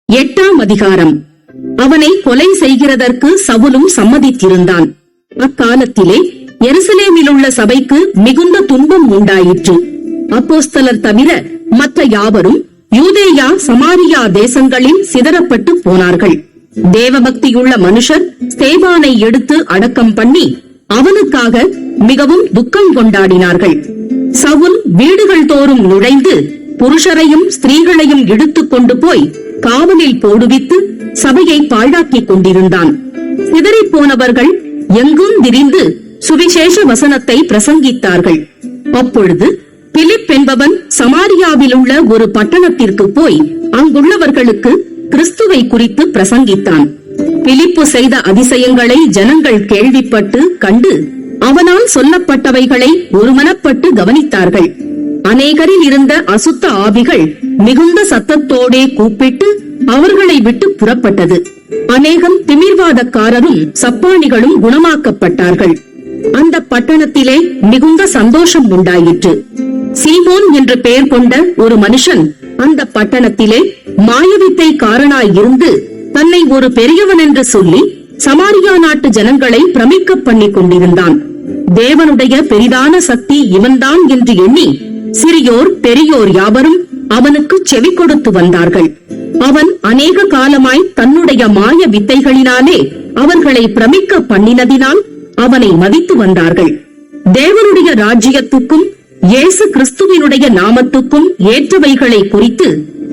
8ஆம் அதிகாரம். அவனை கொலை செய்கிறதற்கு சவுலும் சம்மதித்திருந்தான். அக்காலத்திலே எருசலேமிலுள்ள சபைக்கு மிகுந்த துன்பம் உண்டாயிற்று. அப்போஸ்தலர் தவிர மற்ற யாவரும் யூதேயா சமாரியா தேசங்களில் சிதறப்பட்டு போனார்கள். தேவபக்தியுள்ள மனுஷர் ஸ்தேவானை எடுத்து அடக்கம் பண்ணி அவனுக்காக மிகவும் துக்கம் கொண்டாடினார்கள். சவுல் வீடுகள் தோறும் நுழைந்து புருஷரையும் ஸ்திரீகளையும் இழுத்துக் கொண்டு போய் காவலில் போடுவித்து சபையை பாழாக்கிக் கொண்டிருந்தான். சிதறிப் போனவர்கள் எங்கும் திரிந்து சுவிசேஷ வசனத்தை பிரசங்கித்தார்கள். அப்பொழுது பிலிப் என்பவன் சமாரியாவிலுள்ள ஒரு பட்டணத்திற்கு போய் அங்குள்ளவர்களுக்கு கிறிஸ்துவை குறித்து பிரசங்கித்தான். பிலிப்பு செய்த அதிசயங்களை ஜனங்கள் கேள்விப்பட்டு கண்டு அவனால் சொல்லப்பட்டவைகளை ஒருமனப்பட்டு கவனித்தார்கள். அநேகரில் இருந்த அசுத்த ஆவிகள் மிகுந்த சத்தத்தோடே கூப்பிட்டு அவர்களை விட்டு புறப்பட்டது. அநேகம் திமிர்வாதக்காரரும் சப்பானிகளும் குணமாக்கப்பட்டார்கள். அந்த பட்டணத்திலே மிகுந்த சந்தோஷம் உண்டாயிற்று. சீமோன் என்று பெயர் கொண்ட ஒரு மனுஷன் அந்த பட்டணத்திலே மாயவித்தை காரணாயிருந்து தன்னை ஒரு பெரியவன் என்று சொல்லி சமாரியா நாட்டு ஜனங்களை பிரமிக்க பண்ணி கொண்டிருந்தான். தேவனுடைய பெரிதான சக்தி இவன்தான் என்று எண்ணி சிறியோர் பெரியோர் யாவரும் அவனுக்கு செவி கொடுத்து வந்தார்கள். அவன் அநேக காலமாய் தன்னுடைய மாய வித்தைகளினாலே அவர்களை பிரமிக்க பண்ணினதினால் அவனை மதித்து வந்தார்கள். தேவனுடைய ராஜ்யத்துக்கும் இயேசு கிறிஸ்துவினுடைய நாமத்துக்கும் ஏற்றவைகளை குறித்து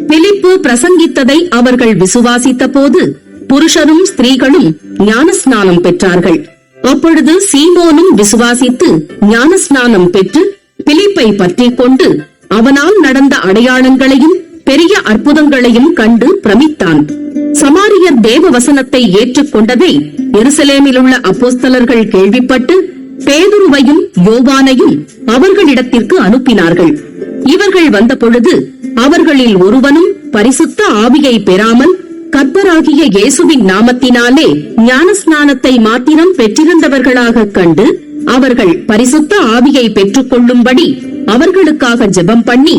பிலிப்பு பிரசங்கித்ததை அவர்கள் விசுவாசித்த போது புருஷரும் ஸ்திரீகளும் ஞானஸ்நானம் பெற்றார்கள். அப்பொழுது சீமோனும் விசுவாசித்து ஞானஸ்நானம் பெற்று பிலிப்பை பற்றி கொண்டு அவனால் நடந்த அடையாளங்களையும் பெரிய அற்புதங்களையும் கண்டு பிரமித்தான். சமாரியர் தேவ வசனத்தை ஏற்றுக்கொண்டதை எருசலேமிலுள்ள அப்போஸ்தலர்கள் கேள்விப்பட்டு பேதுருவையும் யோவானையும் அவர்களிடத்திற்கு அனுப்பினார்கள். இவர்கள் வந்த பொழுது அவர்களில் ஒருவனும் பரிசுத்த ஆவியை பெறாமல் கர்த்தராகிய இயேசுவின் நாமத்தினாலே ஞானஸ்நானத்தை மாத்திரம் பெற்றிருந்தவர்களாக கண்டு அவர்கள் பரிசுத்த ஆவியை பெற்றுக் கொள்ளும்படி அவர்களுக்காக ஜெபம் பண்ணி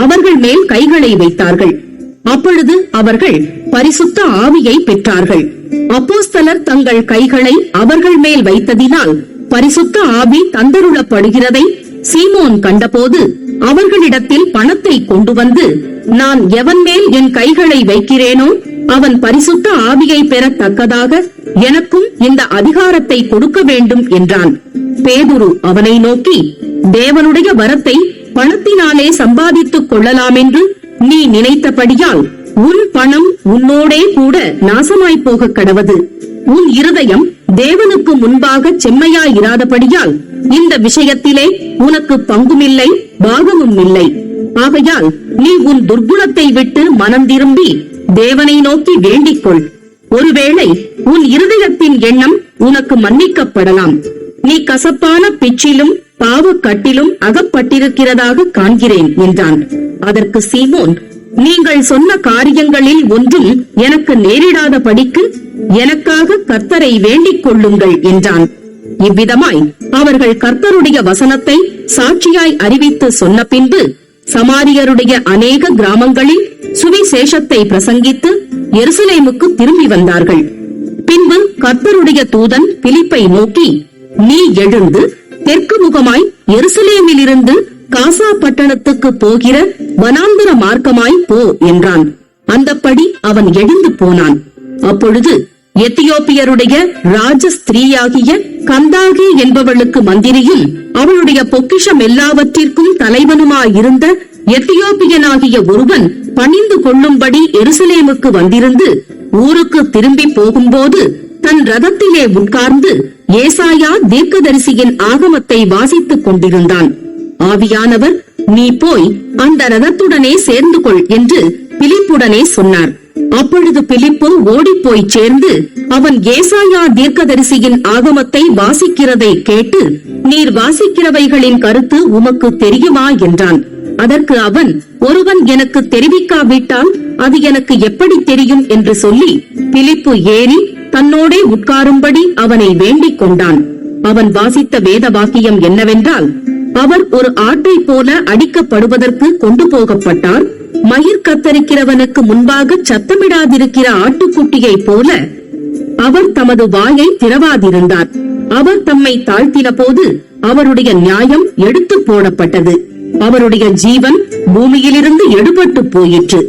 அவர்கள் மேல் கைகளை வைத்தார்கள். அப்பொழுது அவர்கள் பரிசுத்த ஆவியை பெற்றார்கள். அப்போஸ்தலர் தங்கள் கைகளை அவர்கள் மேல் வைத்ததினால் பரிசுத்த ஆவி தந்தருளப்படுகிறதை சீமோன் கண்டபோது அவர்களிடத்தில் பணத்தை கொண்டு வந்து, நான் எவன் மேல் என் கைகளை வைக்கிறேனோ அவன் பரிசுத்த ஆவியை பெறத்தக்கதாக எனக்கும் இந்த அதிகாரத்தை கொடுக்க வேண்டும் என்றான். பேதுரு அவனை நோக்கி, தேவனுடைய வரத்தை பணத்தினாலே சம்பாதித்துக் கொள்ளலாம் என்று நீ நினைத்தபடியால் உன் பணம் உன்னோடே கூட நாசமாய் போக கடவது. உன் இருதயம் தேவனுக்கு முன்பாக செம்மையாயிராதபடியால் இந்த விஷயத்திலே உனக்கு பங்குமில்லை பாகமும் இல்லை. ஆகையால் நீ உன் துர்குணத்தை விட்டு மனம் திரும்பி தேவனை நோக்கி வேண்டிக்கொள். ஒருவேளை உன் இருதயத்தின் எண்ணம் உனக்கு மன்னிக்கப்படலாம். நீ கசப்பான பிச்சிலும் பாவக்கட்டிலும் அகப்பட்டிருக்கிறதாக காண்கிறேன் என்றான். அதற்கு சீமோன், நீங்கள் சொன்ன காரியங்களில் ஒன்றும் எனக்கு நேரிடாத படிக்கு எனக்காக கர்த்தரை வேண்டிக் கொள்ளுங்கள் என்றான். இவ்விதமாய் அவர்கள் கர்த்தருடைய வசனத்தை சாட்சியாய் அறிவித்து சொன்ன பின்பு சமாரியருடைய அநேக கிராமங்களில் சுவிசேஷத்தை பிரசங்கித்து எருசலேமுக்கு திரும்பி வந்தார்கள். பின்பு கர்த்தருடைய தூதன் பிலிப்பை நோக்கி, நீ எழுந்து தெற்கு முகமாய் எருசலேமிலிருந்து காசா பட்டணத்துக்கு போகிற வனாந்தர மார்க்கமாய் போ என்றான். அந்தப்படி அவன் எழுந்து போனான். அப்பொழுது எத்தியோப்பியருடைய ராஜ ஸ்திரீயாகிய கந்தாகி என்பவளுக்கு மந்திரியும் அவளுடைய பொக்கிஷம் எல்லாவற்றிற்கும் தலைவனுமாயிருந்த எத்தியோப்பியனாகிய ஒருவன் பணிந்து கொள்ளும்படி எருசலேமுக்கு வந்திருந்து ஊருக்கு திரும்பி போகும்போது தன் ரதத்திலே உட்கார்ந்து ஏசாயா தீர்க்கதரிசியின் ஆகமத்தை வாசித்துக் கொண்டிருந்தான். ஆவியானவர், நீ போய் அந்த ரதத்துடனே சேர்ந்து கொள் என்று பிலிப்புடனே சொன்னார். அப்பொழுது பிலிப்பு ஓடிப்போய் சேர்ந்து அவன் ஏசாயா தீர்க்கதரிசியின் ஆகமத்தை வாசிக்கிறதை கேட்டு, நீர் வாசிக்கிறவைகளின் கருத்து உமக்கு தெரியுமா என்றான். அதற்கு அவன், ஒருவன் எனக்கு தெரிவிக்காவிட்டால் அது எனக்கு எப்படி தெரியும் என்று சொல்லி பிலிப்பு ஏறி தன்னோடே உட்காரும்படி அவனை வேண்டிக் கொண்டான். அவன் வாசித்த வேத வாக்கியம் என்னவென்றால், அவர் ஒரு ஆட்டை போல அடிக்கப்படுவதற்கு கொண்டு போகப்பட்டார். மயிர் கத்தரிக்கிறவனுக்கு முன்பாக சத்தமிடாதிருக்கிற ஆட்டுக்குட்டியை போல அவர் தமது வாயை திறவாதிருந்தார். அவர் தம்மை தாழ்த்தின போது அவருடைய நியாயம் எடுத்து போடப்பட்டது. அவருடைய ஜீவன் பூமியிலிருந்து எடுபட்டு போயிற்று.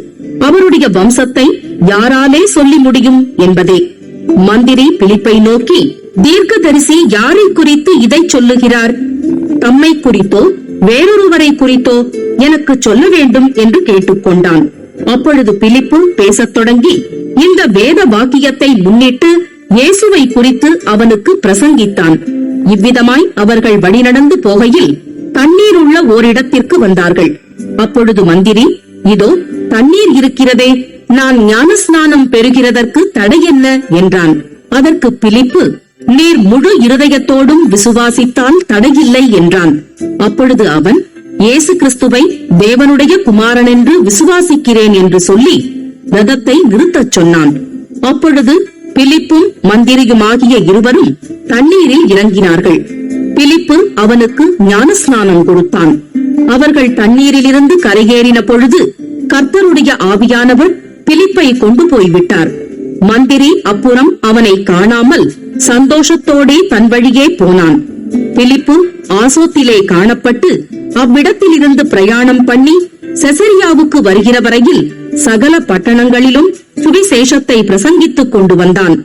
அவருடைய வம்சத்தை யாராலே சொல்லி முடியும் என்பதே. மந்திரி பிலிப்பை நோக்கி, தீர்க்கதரிசி யாரை குறித்து இதை சொல்லுகிறார்? தம்மை குறித்தோ வேறொருவரை குறித்தோ எனக்கு சொல்ல வேண்டும் என்று கேட்டுக்கொண்டான். அப்பொழுது பிலிப்பு பேசத் தொடங்கி இந்த வேத வாக்கியத்தை முன்னிட்டு இயேசுவை குறித்து அவனுக்கு பிரசங்கித்தான். இவ்விதமாய் அவர்கள் வழிநடந்து போகையில் தண்ணீர் உள்ள ஓரிடத்திற்கு வந்தார்கள். அப்பொழுது மந்திரி, இதோ தண்ணீர் இருக்கிறதே, நான் ஞானஸ்நானம் பெறுகிறதற்கு தடை என்ன என்றான். அதற்கு பிலிப்பு, நீர் முழு இருதயத்தோடும் விசுவாசித்தால் தடையில்லை என்றான். அப்பொழுது அவன், இயேசு கிறிஸ்துவை தேவனுடைய குமாரன் என்று விசுவாசிக்கிறேன் என்று சொல்லி ரதத்தை நிறுத்தச் சொன்னான். அப்பொழுது பிலிப்பும் மந்திரியுமாகிய இருவரும் தண்ணீரில் இறங்கினார்கள். பிலிப்பு அவனுக்கு ஞானஸ்நானம் கொடுத்தான். அவர்கள் தண்ணீரிலிருந்து கரையேறின பொழுது கர்த்தருடைய ஆவியானவர் பிலிப்பை கொண்டு போய்விட்டார். மந்திரி அப்புறம் அவனை காணாமல் சந்தோஷத்தோடே தன் வழியே போனான். பிலிப்பு ஆசோத்திலே காணப்பட்டு அவ்விடத்திலிருந்து பிரயாணம் பண்ணி செசரியாவுக்கு வருகிற வரையில் சகல பட்டணங்களிலும் சுவிசேஷத்தை பிரசங்கித்துக் கொண்டு வந்தான்.